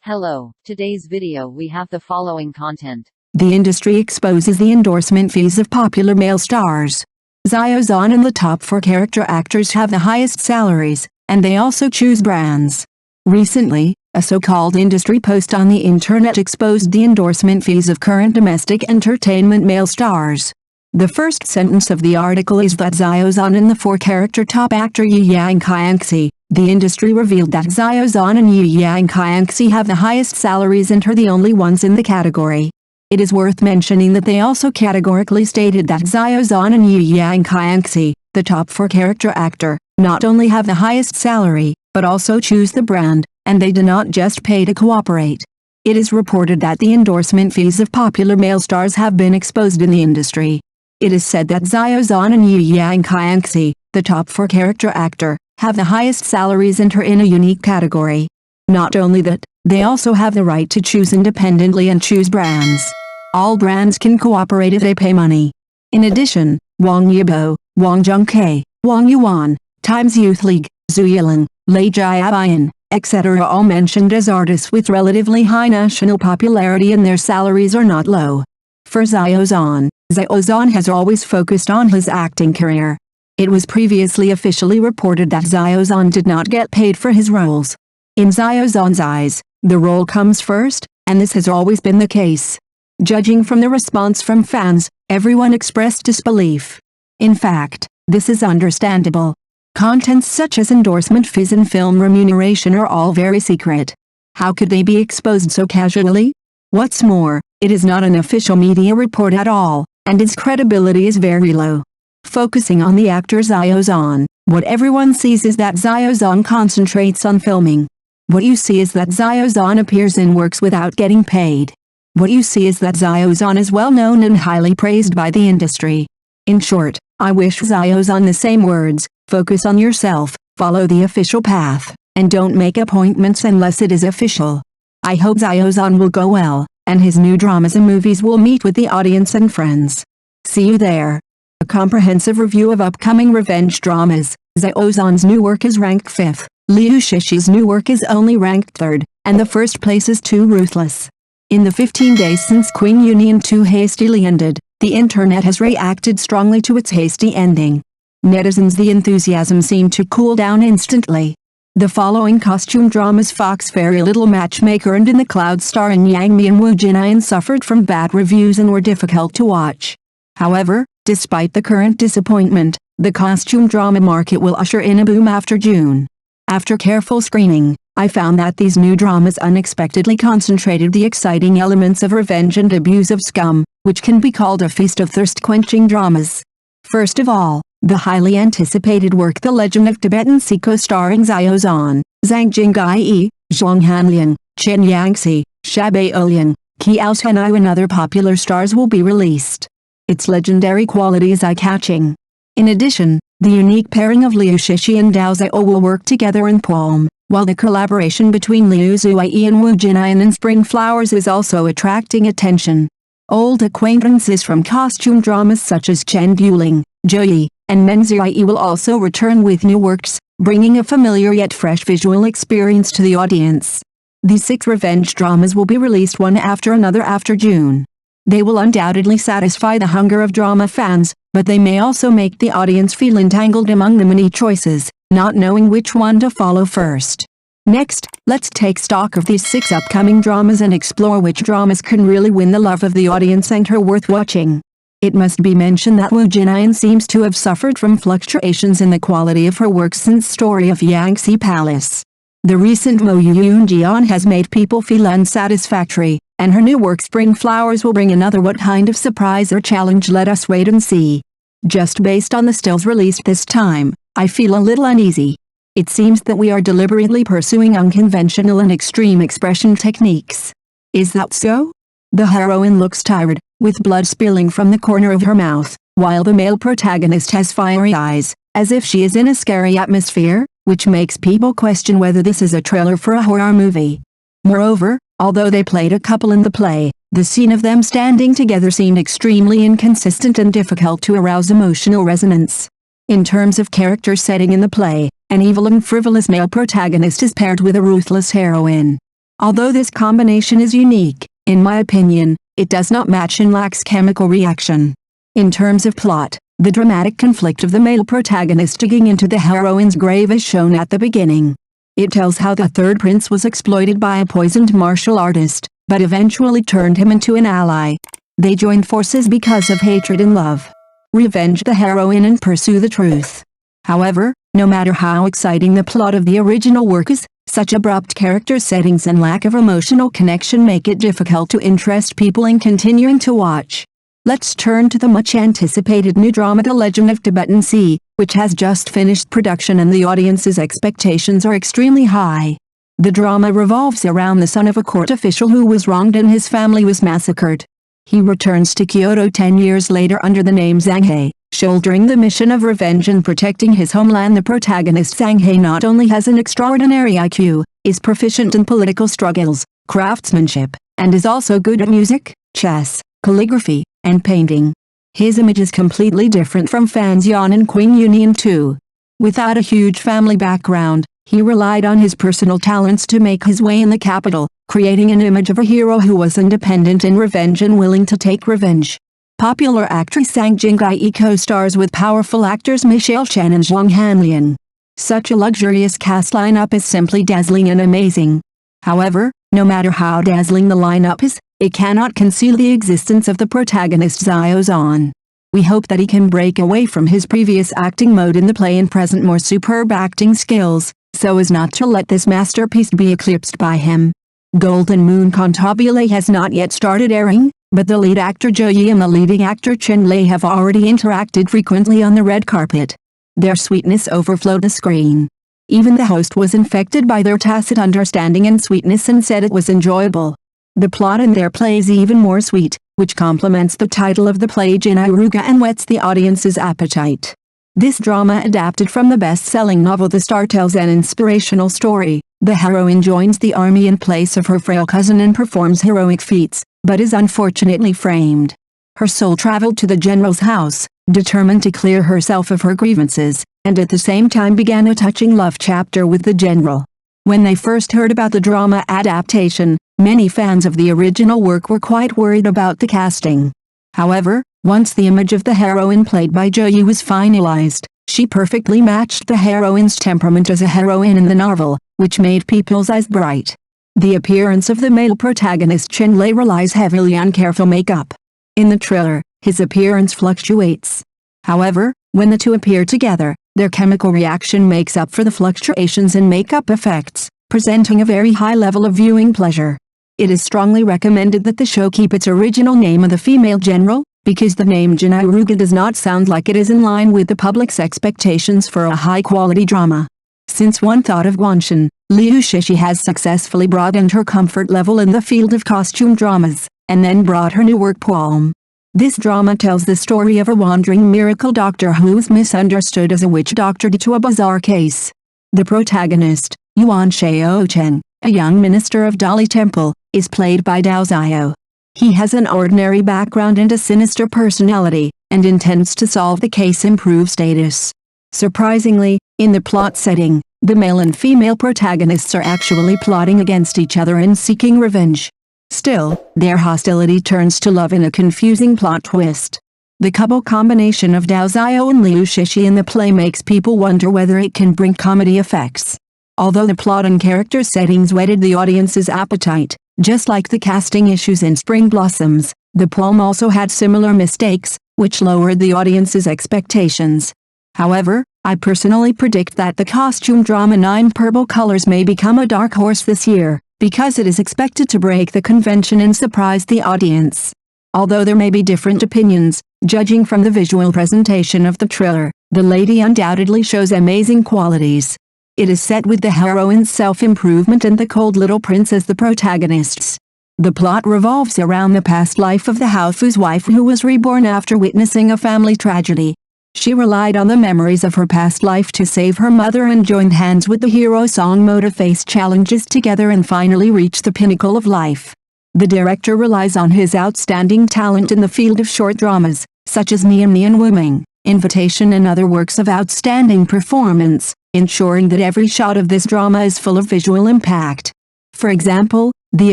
Hello, today's video we have the following content. The industry exposes the endorsement fees of popular male stars. Xiao Zhan and the top 4 character actors have the highest salaries, and they also choose brands. Recently, a so-called industry post on the internet exposed the endorsement fees of current domestic entertainment male stars. The first sentence of the article is that Xiao Zhan and the 4-character top actor Yi Yang Qianxi. The industry revealed that Xiao Zhan and Yi Yang Qianxi have the highest salaries and are the only ones in the category. It is worth mentioning that they also categorically stated that Xiao Zhan and Yi Yang Qianxi, the top 4-character actor, not only have the highest salary, but also choose the brand, and they do not just pay to cooperate. It is reported that the endorsement fees of popular male stars have been exposed in the industry. It is said that Xiao Zhan and Yi Yang Qianxi, the top 4-character actor, have the highest salaries and are in a unique category. Not only that, they also have the right to choose independently and choose brands. All brands can cooperate if they pay money. In addition, Wang Yibo, Wang Junkai, Wang Yuan, Times Youth League, Zhu Yiling, Lei Jiabian, etc. all mentioned as artists with relatively high national popularity, and their salaries are not low. For Xiao Zhan has always focused on his acting career. It was previously officially reported that Xiao Zhan did not get paid for his roles. In Xiao Zhan's eyes, the role comes first, and this has always been the case. Judging from the response from fans, everyone expressed disbelief. In fact, this is understandable. Contents such as endorsement fees and film remuneration are all very secret. How could they be exposed so casually? What's more, it is not an official media report at all, and its credibility is very low. Focusing on the actor Xiao Zhan, what everyone sees is that Xiao Zhan concentrates on filming. What you see is that Xiao Zhan appears in works without getting paid. What you see is that Xiao Zhan is well known and highly praised by the industry. In short, I wish Xiao Zhan the same words: focus on yourself, follow the official path, and don't make appointments unless it is official. I hope Xiao Zhan will go well, and his new dramas and movies will meet with the audience and friends. See you there. A comprehensive review of upcoming revenge dramas. Xiao Zhan's new work is ranked 5th, Liu Shixi's new work is only ranked 3rd, and the first place is Too Ruthless. In the 15 days since Qing Union 2 hastily ended, the internet has reacted strongly to its hasty ending. Netizens' the enthusiasm seemed to cool down instantly. The following costume dramas: Fox Fairy Little Matchmaker and In the Clouds starring Yang Mi and Wu Jinian suffered from bad reviews and were difficult to watch. However, despite the current disappointment, the costume drama market will usher in a boom after June. After careful screening, I found that these new dramas unexpectedly concentrated the exciting elements of revenge and abuse of scum, which can be called a feast of thirst-quenching dramas. First of all, the highly anticipated work The Legend of Tibetan Seiko starring Xiao Zhan, Zhang Jingai, Zhuang Hanliang, Chen Yangxi, Shabei Oliang, Qiao Zhan and other popular stars will be released. Its legendary quality is eye-catching. In addition, the unique pairing of Liu Shixi and Dao Xiao will work together in Poem, while the collaboration between Liu Zuyi and Wu Jinian in Spring Flowers is also attracting attention. Old acquaintances from costume dramas such as Chen Duling, Zhou Yi, and Meng Ziyi will also return with new works, bringing a familiar yet fresh visual experience to the audience. These 6 revenge dramas will be released one after another after June. They will undoubtedly satisfy the hunger of drama fans, but they may also make the audience feel entangled among the many choices, not knowing which one to follow first. Next, let's take stock of these 6 upcoming dramas and explore which dramas can really win the love of the audience and are worth watching. It must be mentioned that Wu Jinian seems to have suffered from fluctuations in the quality of her work since Story of Yangtze Palace. The recent Mo Yunjian has made people feel unsatisfactory, and her new work Spring Flowers will bring another what kind of surprise or challenge? Let us wait and see. Just based on the stills released this time, I feel a little uneasy. It seems that we are deliberately pursuing unconventional and extreme expression techniques. Is that so? The heroine looks tired, with blood spilling from the corner of her mouth, while the male protagonist has fiery eyes, as if she is in a scary atmosphere, which makes people question whether this is a trailer for a horror movie. Moreover, although they played a couple in the play, the scene of them standing together seemed extremely inconsistent and difficult to arouse emotional resonance. In terms of character setting in the play, an evil and frivolous male protagonist is paired with a ruthless heroine. Although this combination is unique, in my opinion, it does not match and lacks chemical reaction. In terms of plot, the dramatic conflict of the male protagonist digging into the heroine's grave is shown at the beginning. It tells how the third prince was exploited by a poisoned martial artist, but eventually turned him into an ally. They joined forces because of hatred and love. Revenge the heroine and pursue the truth. However, no matter how exciting the plot of the original work is, such abrupt character settings and lack of emotional connection make it difficult to interest people in continuing to watch. Let's turn to the much-anticipated new drama The Legend of Tibetan Sea, which has just finished production and the audience's expectations are extremely high. The drama revolves around the son of a court official who was wronged and his family was massacred. He returns to Kyoto 10 years later under the name Zhang He, shouldering the mission of revenge and protecting his homeland. The protagonist Zhang He not only has an extraordinary IQ, is proficient in political struggles, craftsmanship, and is also good at music, chess, calligraphy, and painting. His image is completely different from Fan Xian and Queen Union too. Without a huge family background, he relied on his personal talents to make his way in the capital, creating an image of a hero who was independent in revenge and willing to take revenge. Popular actress Wang Junkai co-stars with powerful actors Xiao Zhan and Zhang Hanlian. Such a luxurious cast lineup is simply dazzling and amazing. However, no matter how dazzling the lineup is, it cannot conceal the existence of the protagonist Xiao Zhan. We hope that he can break away from his previous acting mode in the play and present more superb acting skills, so as not to let this masterpiece be eclipsed by him. Golden Moon Cantabile has not yet started airing, but the lead actor Zhou Yi and the leading actor Chen Lei have already interacted frequently on the red carpet. Their sweetness overflowed the screen. Even the host was infected by their tacit understanding and sweetness and said it was enjoyable. The plot in their play is even more sweet, which complements the title of the play Jinairuga and whets the audience's appetite. This drama adapted from the best-selling novel The Star tells an inspirational story. The heroine joins the army in place of her frail cousin and performs heroic feats, but is unfortunately framed. Her soul traveled to the general's house, determined to clear herself of her grievances, and at the same time began a touching love chapter with the general. When they first heard about the drama adaptation, many fans of the original work were quite worried about the casting. However, once the image of the heroine played by Zhou Yi was finalized, she perfectly matched the heroine's temperament as a heroine in the novel, which made people's eyes bright. The appearance of the male protagonist Chen Lei relies heavily on careful makeup. In the thriller, his appearance fluctuates. However, when the two appear together, their chemical reaction makes up for the fluctuations in makeup effects, presenting a very high level of viewing pleasure. It is strongly recommended that the show keep its original name of the female general, because the name Jinairuga does not sound like it is in line with the public's expectations for a high-quality drama. Since one thought of Guanshan, Liu Shishi has successfully broadened her comfort level in the field of costume dramas, and then brought her new work Poem. This drama tells the story of a wandering miracle doctor who is misunderstood as a witch doctor due to a bizarre case. The protagonist, Yuan Xiao Zhan, a young minister of Dali Temple, is played by Dao Xiao. He has an ordinary background and a sinister personality, and intends to solve the case and prove status. Surprisingly, in the plot setting, the male and female protagonists are actually plotting against each other and seeking revenge. Still, their hostility turns to love in a confusing plot twist. The couple combination of Dao Xiao and Liu Shishi in the play makes people wonder whether it can bring comedy effects. Although the plot and character settings whetted the audience's appetite, just like the casting issues in Spring Blossoms, the poem also had similar mistakes, which lowered the audience's expectations. However, I personally predict that the costume drama Nine Purple Colors may become a dark horse this year, because it is expected to break the convention and surprise the audience. Although there may be different opinions, judging from the visual presentation of the thriller, the lady undoubtedly shows amazing qualities. It is set with the heroine's self-improvement and the cold little prince as the protagonists. The plot revolves around the past life of the Haofu's wife who was reborn after witnessing a family tragedy. She relied on the memories of her past life to save her mother and joined hands with the hero song Mo to face challenges together and finally reach the pinnacle of life. The director relies on his outstanding talent in the field of short dramas, such as Nian Nian Wuming, Invitation and other works of outstanding performance, ensuring that every shot of this drama is full of visual impact. For example, the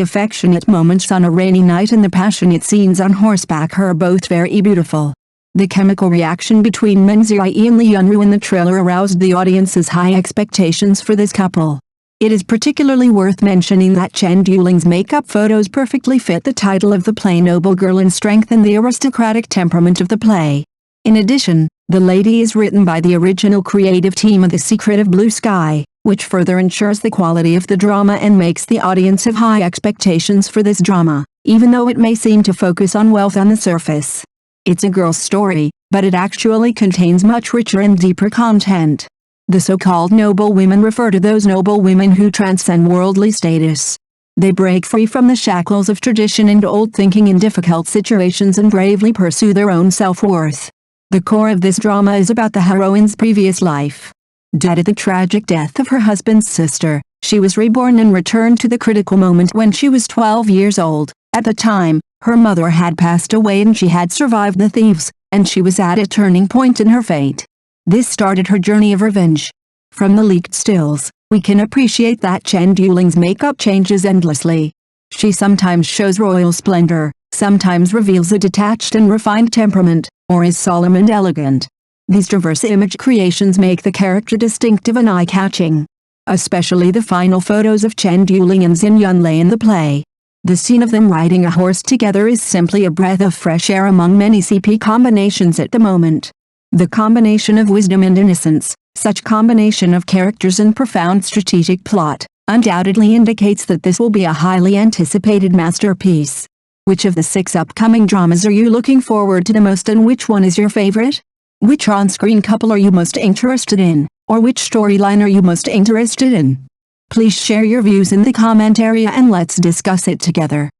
affectionate moments on a rainy night and the passionate scenes on horseback are both very beautiful. The chemical reaction between Meng Ziyi and Li Yunru in the trailer aroused the audience's high expectations for this couple. It is particularly worth mentioning that Chen Duling's makeup photos perfectly fit the title of the play Noble Girl and strengthen the aristocratic temperament of the play. In addition, the lady is written by the original creative team of The Secret of Blue Sky, which further ensures the quality of the drama and makes the audience have high expectations for this drama, even though it may seem to focus on wealth on the surface. It's a girl's story, but it actually contains much richer and deeper content. The so-called noble women refer to those noble women who transcend worldly status. They break free from the shackles of tradition and old thinking in difficult situations and bravely pursue their own self-worth. The core of this drama is about the heroine's previous life. Dead at the tragic death of her husband's sister, she was reborn and returned to the critical moment when she was 12 years old. At the time, her mother had passed away and she had survived the thieves, and she was at a turning point in her fate. This started her journey of revenge. From the leaked stills, we can appreciate that Chen Duling's makeup changes endlessly. She sometimes shows royal splendor, sometimes reveals a detached and refined temperament, or is solemn and elegant. These diverse image creations make the character distinctive and eye-catching. Especially the final photos of Chen Duling and Xin Yunlei in the play. The scene of them riding a horse together is simply a breath of fresh air among many CP combinations at the moment. The combination of wisdom and innocence, such combination of characters and profound strategic plot, undoubtedly indicates that this will be a highly anticipated masterpiece. Which of the 6 upcoming dramas are you looking forward to the most and which one is your favorite? Which on-screen couple are you most interested in, or which storyline are you most interested in? Please share your views in the comment area and let's discuss it together.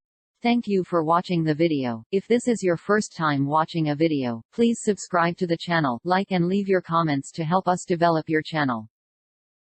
Thank you for watching the video. If this is your first time watching a video, please subscribe to the channel, like and leave your comments to help us develop your channel.